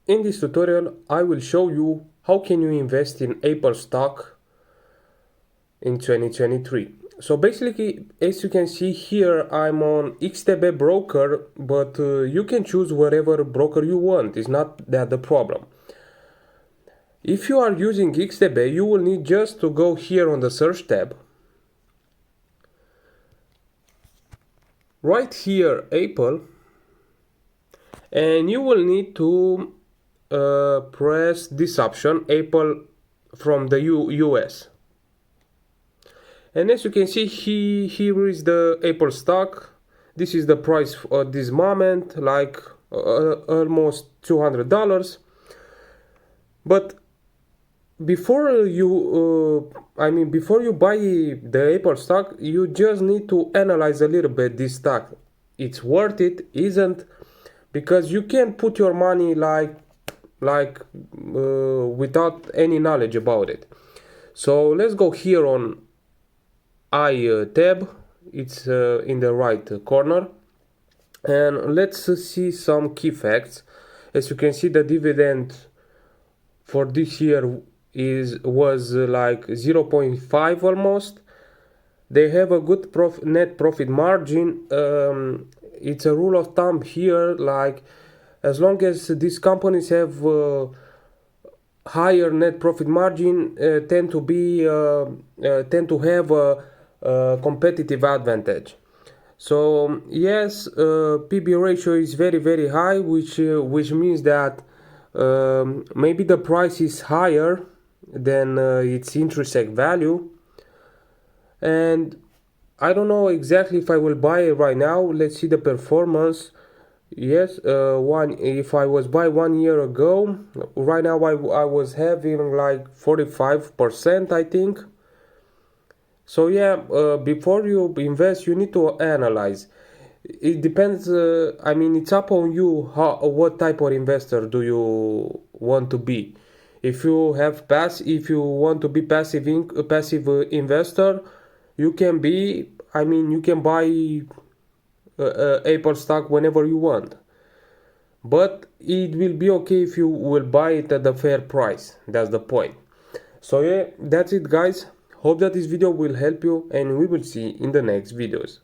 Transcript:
In this tutorial, I will show you how can you invest in Apple stock in 2023. So basically, as you can see here, I'm on XTB broker, but you can choose whatever broker you want. It's not that the problem. If you are using XTB, you will need just to go here on the search tab. Right here, Apple, and you will need to press this option, Apple from the US. And as you can see, here is the Apple stock. This is the price at this moment, like almost $200. But before you, before you buy the Apple stock, you just need to analyze a little bit this stock. It's worth it, isn't? Because you can't put your money without any knowledge about it. So let's go here on I tab. It's in the right corner, and let's see some key facts. As you can see, the dividend for this year was like 0.5 almost. They have a good net profit margin. It's a rule of thumb here, like as long as these companies have higher net profit margin, tend to have a competitive advantage. So yes, PB ratio is very high, which means that maybe the price is higher than its intrinsic value. And I don't know exactly if I will buy it right now. Let's see the performance. Yes, if I was buy 1 year ago, right now I was having like 45%, I think. So yeah, before you invest, you need to analyze. It depends. It's up on you what type of investor do you want to be. If you want to be passive investor, you can be. You can buy Apple stock whenever you want. But it will be okay if you will buy it at the fair price. That's the point. So yeah, that's it, guys. Hope that this video will help you, and we will see in the next videos.